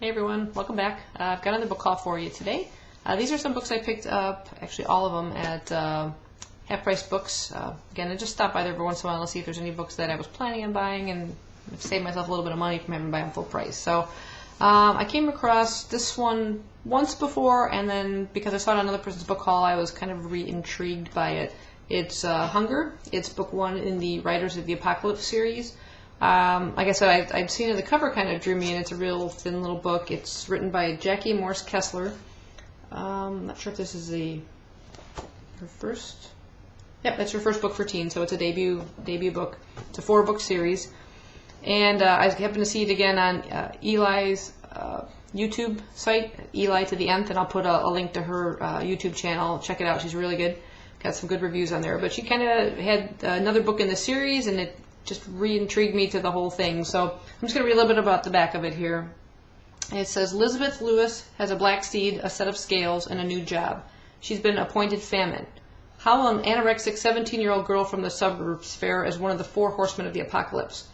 Hey everyone, welcome back. I've got another book haul for you today. These are some books I picked up, actually all of them, at Half Price Books. Again, I just stop by there every once in a while to see if there's any books that I was planning on buying and save myself a little bit of money from having to buy them full price. So I came across this one once before, and then because I saw it on another person's book haul, I was kind of re-intrigued by it. It's Hunger. It's book one in the Riders of the Apocalypse series. Like I said, I'd seen it, the cover kind of drew me in. It's a real thin little book. It's written by Jackie Morse Kessler. I'm not sure if this is her first. Yep, that's her first book for teens, so it's a debut book. It's a 4-book series. And I happened to see it again on Eli's YouTube site, Eli to the Nth, and I'll put a link to her YouTube channel. Check it out. She's really good. Got some good reviews on there. But she kind of had another book in the series, and it just re-intrigued me to the whole thing. So I'm just going to read a little bit about the back of it here. It says, Elizabeth Lewis has a black steed, a set of scales, and a new job. She's been appointed famine. How will an anorexic 17-year-old girl from the suburbs fare as one of the 4 horsemen of the apocalypse?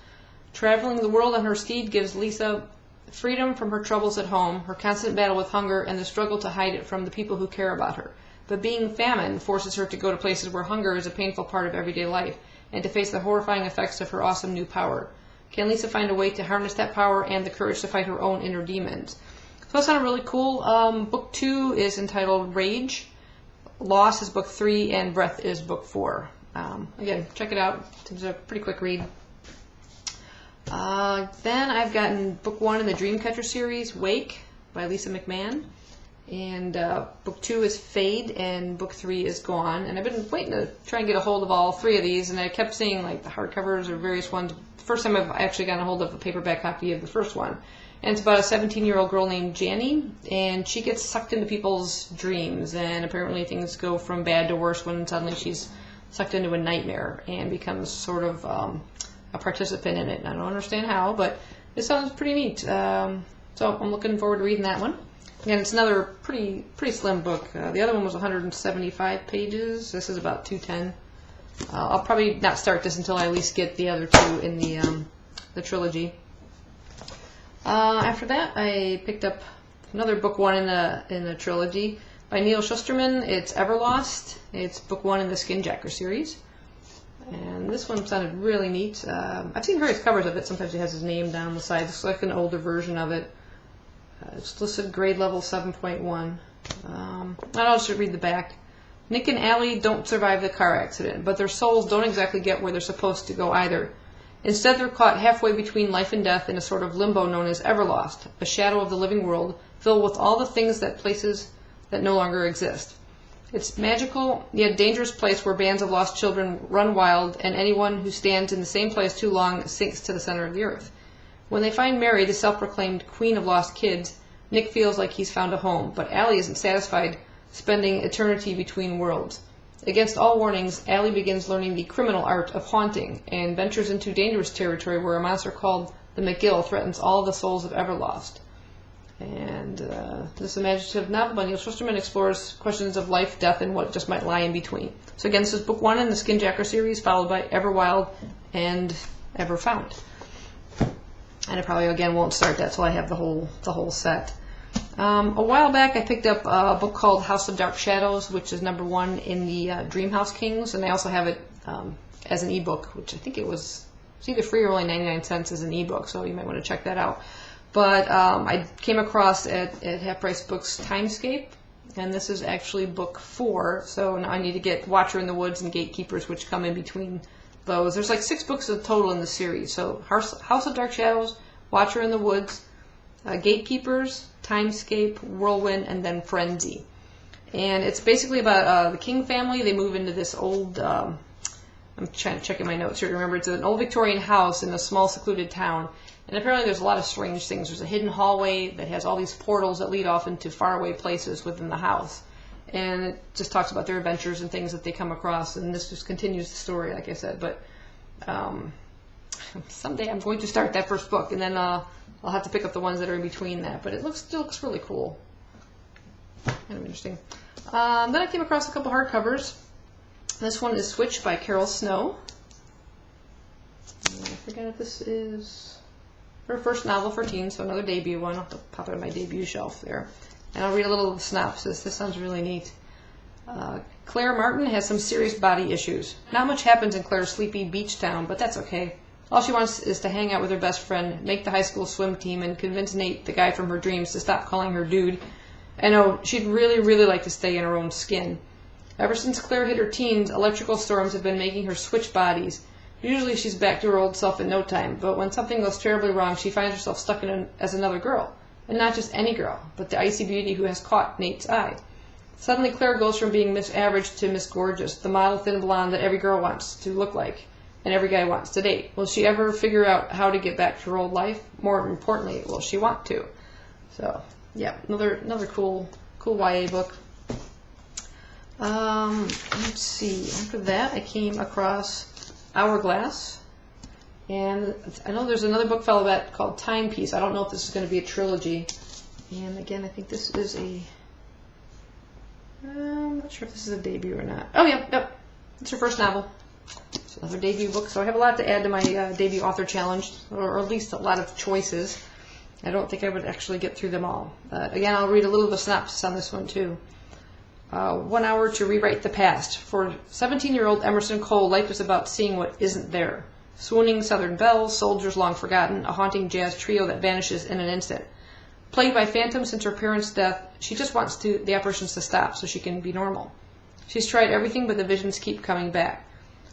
Traveling the world on her steed gives Lisa freedom from her troubles at home, her constant battle with hunger, and the struggle to hide it from the people who care about her. But being famine forces her to go to places where hunger is a painful part of everyday life, and to face the horrifying effects of her awesome new power. Can Lisa find a way to harness that power and the courage to fight her own inner demons? So that sounded really cool. Book 2 is entitled Rage. Loss is book 3, and Breath is book 4. Again, check it out. It's a pretty quick read. Then I've gotten book 1 in the Dreamcatcher series, Wake, by Lisa McMann. And book 2 is Fade, and book 3 is Gone. And I've been waiting to try and get a hold of all 3 of these, and I kept seeing like the hardcovers or various ones. The first time I've actually gotten a hold of a paperback copy of the first one. And it's about a 17-year-old girl named Janny, and she gets sucked into people's dreams, and apparently things go from bad to worse when suddenly she's sucked into a nightmare and becomes sort of a participant in it. And I don't understand how, but it sounds pretty neat. So I'm looking forward to reading that one. And it's another pretty slim book. The other one was 175 pages. This is about 210. I'll probably not start this until I at least get the other 2 in the trilogy. After that, I picked up another book 1 in the trilogy by Neal Shusterman. It's Everlost. It's book 1 in the Skinjacker series. And this one sounded really neat. I've seen various covers of it. Sometimes it has his name down the side. It's like an older version of it. It's listed grade level 7.1. I'll just read the back. Nick and Allie don't survive the car accident, but their souls don't exactly get where they're supposed to go either. Instead, they're caught halfway between life and death in a sort of limbo known as Everlost, a shadow of the living world, filled with all the things that places that no longer exist. It's magical, yet dangerous place where bands of lost children run wild, and anyone who stands in the same place too long sinks to the center of the earth. When they find Mary, the self-proclaimed queen of lost kids, Nick feels like he's found a home, but Allie isn't satisfied spending eternity between worlds. Against all warnings, Allie begins learning the criminal art of haunting and ventures into dangerous territory where a monster called the McGill threatens all the souls of Everlost. And this imaginative novel by Neal Shusterman explores questions of life, death, and what just might lie in between. So again, this is book 1 in the Skinjacker series, followed by Everwild and Everfound. And I probably, again, won't start that till I have the whole set. A while back, I picked up a book called House of Dark Shadows, which is number 1 in the Dreamhouse Kings, and I also have it as an ebook, which I think it's either free or only 99 cents as an ebook, so you might want to check that out. But I came across at Half Price Books Timescape, and this is actually book 4, so now I need to get Watcher in the Woods and Gatekeepers, which come in between those. There's like 6 books in total in the series. So House of Dark Shadows, Watcher in the Woods, Gatekeepers, Timescape, Whirlwind, and then Frenzy. And it's basically about the King family. They move into this old, I'm checking my notes here to remember, it's an old Victorian house in a small secluded town. And apparently there's a lot of strange things. There's a hidden hallway that has all these portals that lead off into faraway places within the house. And it just talks about their adventures and things that they come across. And this just continues the story, like I said. But someday I'm going to start that first book, and then I'll have to pick up the ones that are in between that. But it still looks really cool. Kind of interesting. Then I came across a couple hardcovers. This one is Switch by Carol Snow. I forget if this is... her first novel for teens, so another debut one. I'll have to pop it on my debut shelf there. And I'll read a little of the synopsis. This sounds really neat. Clare Martin has some serious body issues. Not much happens in Clare's sleepy beach town, but that's okay. All she wants is to hang out with her best friend, make the high school swim team, and convince Nate, the guy from her dreams, to stop calling her dude. And oh, she'd really, really like to stay in her own skin. Ever since Clare hit her teens, electrical storms have been making her switch bodies. Usually she's back to her old self in no time, but when something goes terribly wrong, she finds herself stuck as another girl. And not just any girl, but the icy beauty who has caught Nate's eye. Suddenly Clare goes from being Miss Average to Miss Gorgeous, the model thin blonde that every girl wants to look like, and every guy wants to date. Will she ever figure out how to get back to her old life? More importantly, will she want to? So, yeah, another cool YA book. Let's see. After that, I came across Hourglass, and I know there's another book fellow that called Timepiece. I don't know if this is going to be a trilogy. And again, I think this is I'm not sure if this is a debut or not. Oh, yep. It's her first novel. It's another debut book, so I have a lot to add to my debut author challenge, or at least a lot of choices. I don't think I would actually get through them all. Again, I'll read a little of a synopsis on this one, too. 1 hour to rewrite the past. For 17-year-old Emerson Cole, life is about seeing what isn't there. Swooning southern bells, soldiers long forgotten, a haunting jazz trio that vanishes in an instant. Plagued by phantoms since her parents' death, she just wants the apparitions to stop so she can be normal. She's tried everything, but the visions keep coming back.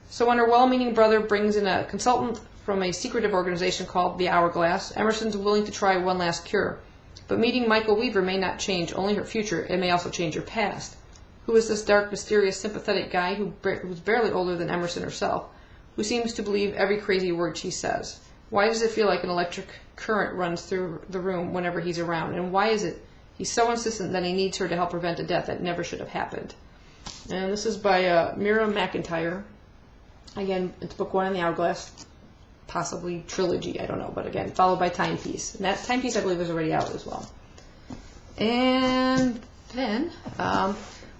So when her well-meaning brother brings in a consultant from a secretive organization called the Hourglass, Emerson's willing to try one last cure. But meeting Michael Weaver may not change only her future, it may also change her past. Who is this dark, mysterious, sympathetic guy who's barely older than Emerson herself, who seems to believe every crazy word she says? Why does it feel like an electric current runs through the room whenever he's around? And why is it he's so insistent that he needs her to help prevent a death that never should have happened? And this is by Myra McEntire. Again, it's book 1 in the Hourglass, possibly trilogy, I don't know, but again, followed by Timepiece. And that Timepiece, I believe, is already out as well. And then, I've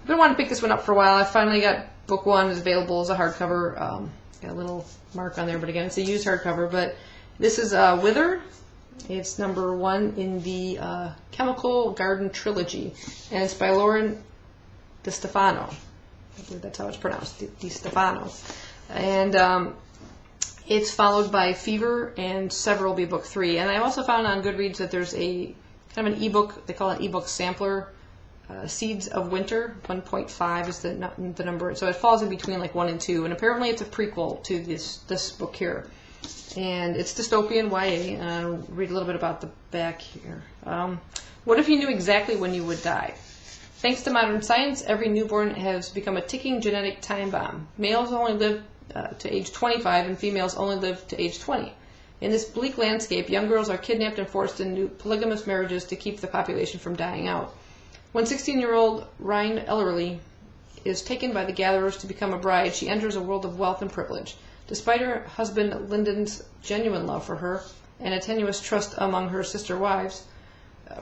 been wanting to pick this one up for a while. I finally got book 1 is available as a hardcover. Got a little mark on there, but again, it's a used hardcover. But this is Wither. It's number 1 in the Chemical Garden trilogy, and it's by Lauren DeStefano. I believe that's how it's pronounced, DeStefano. And it's followed by Fever, and Several will be book 3. And I also found on Goodreads that there's a kind of an ebook, they call it an ebook sampler, Seeds of Winter. 1.5 is the number, so it falls in between like 1 and 2, and apparently it's a prequel to this book here, and it's dystopian YA. And I'll read a little bit about the back here. What if you knew exactly when you would die? Thanks to modern science, every newborn has become a ticking genetic time bomb. Males only live to age 25, and females only live to age 20. In this bleak landscape, young girls are kidnapped and forced into polygamous marriages to keep the population from dying out. When 16-year-old Ryan Ellerly is taken by the gatherers to become a bride, she enters a world of wealth and privilege. Despite her husband Lyndon's genuine love for her and a tenuous trust among her sister wives,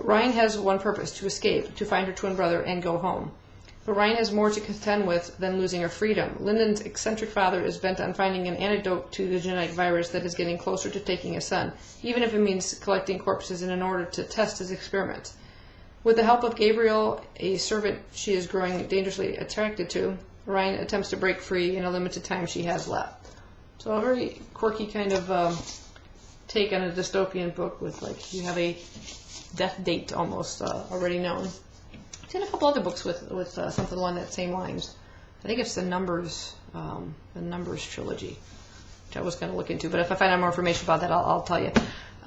Ryan has one purpose: to escape, to find her twin brother, and go home. But Ryan has more to contend with than losing her freedom. Lyndon's eccentric father is bent on finding an antidote to the genetic virus that is getting closer to taking his son, even if it means collecting corpses in order to test his experiments. With the help of Gabriel, a servant she is growing dangerously attracted to, Ryan attempts to break free in a limited time she has left. So a very quirky kind of take on a dystopian book with, like, you have a death date almost already known. I've seen a couple other books with something along that same lines. I think it's the Numbers trilogy, which I was going to look into. But if I find out more information about that, I'll tell you.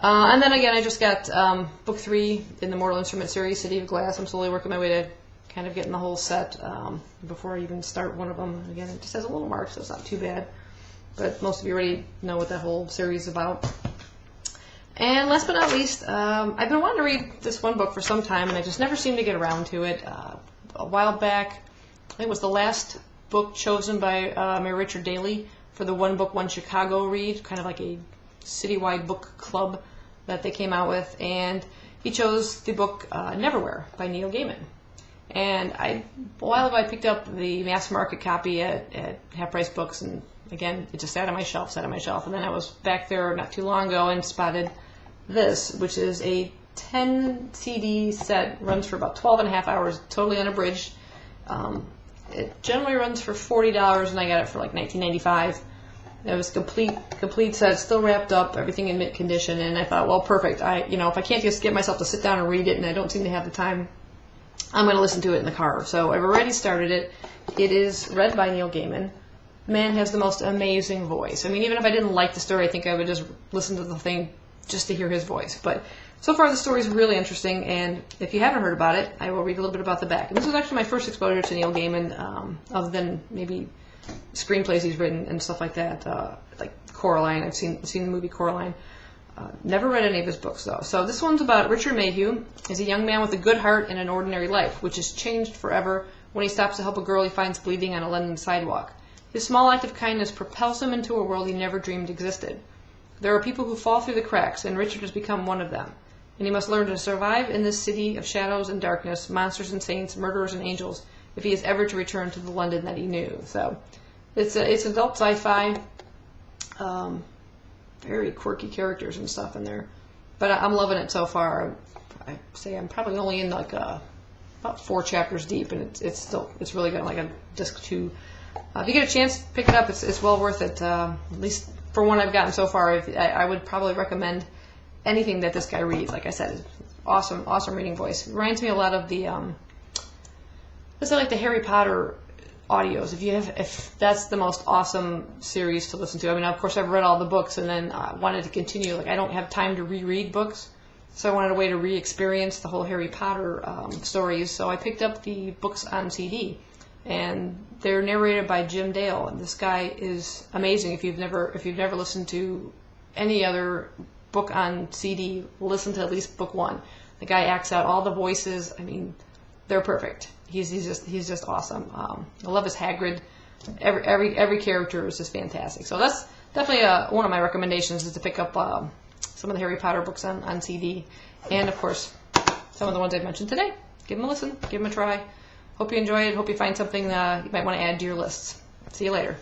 And then again, I just got book 3 in the Mortal Instrument series, City of Glass. I'm slowly working my way to kind of getting the whole set before I even start one of them. Again, it just has a little mark, so it's not too bad. But most of you already know what that whole series is about. And last but not least, I've been wanting to read this one book for some time, and I just never seem to get around to it. A while back, I think it was the last book chosen by Mayor Richard Daley for the One Book, One Chicago read, kind of like a citywide book club that they came out with, and he chose the book Neverwhere by Neal Gaiman. And a while ago I picked up the mass market copy at Half Price Books, and again, it just sat on my shelf, and then I was back there not too long ago and spotted this, which is a 10 CD set, runs for about 12 and a half hours, totally unabridged. It generally runs for $40, and I got it for like $19.95. It was complete set, still wrapped up, everything in mint condition, and I thought, well, perfect. If I can't just get myself to sit down and read it, and I don't seem to have the time, I'm going to listen to it in the car. So I've already started it. It is read by Neal Gaiman. Man has the most amazing voice. I mean, even if I didn't like the story, I think I would just listen to the thing just to hear his voice. But so far, the story is really interesting, and if you haven't heard about it, I will read a little bit about the back. And this was actually my first exposure to Neal Gaiman, other than maybe screenplays he's written and stuff like that, like Coraline. I've seen the movie Coraline. Never read any of his books, though. So this one's about Richard Mayhew. He's a young man with a good heart and an ordinary life, which is changed forever when he stops to help a girl he finds bleeding on a London sidewalk. His small act of kindness propels him into a world he never dreamed existed. There are people who fall through the cracks, and Richard has become one of them. And he must learn to survive in this city of shadows and darkness, monsters and saints, murderers and angels, if he is ever to return to the London that he knew. So it's adult sci-fi, very quirky characters and stuff in there. But I'm loving it so far. I say I'm probably only in like about 4 chapters deep, and it's really got like a disc 2. If you get a chance, pick it up. It's well worth it. At least for one I've gotten so far, I would probably recommend anything that this guy reads. Like I said, awesome reading voice. It reminds me a lot of the it's like the Harry Potter audios. If that's the most awesome series to listen to. I mean, of course, I've read all the books, and then I wanted to continue. Like, I don't have time to reread books, so I wanted a way to re-experience the whole Harry Potter stories. So I picked up the books on CD, and they're narrated by Jim Dale. And this guy is amazing. If you've never listened to any other book on CD, listen to at least book 1. The guy acts out all the voices. I mean, they're perfect. He's just awesome. I love his Hagrid. Every character is just fantastic. So that's definitely one of my recommendations, is to pick up some of the Harry Potter books on CD, and of course some of the ones I've mentioned today. Give them a listen. Give them a try. Hope you enjoy it. Hope you find something you might want to add to your lists. See you later.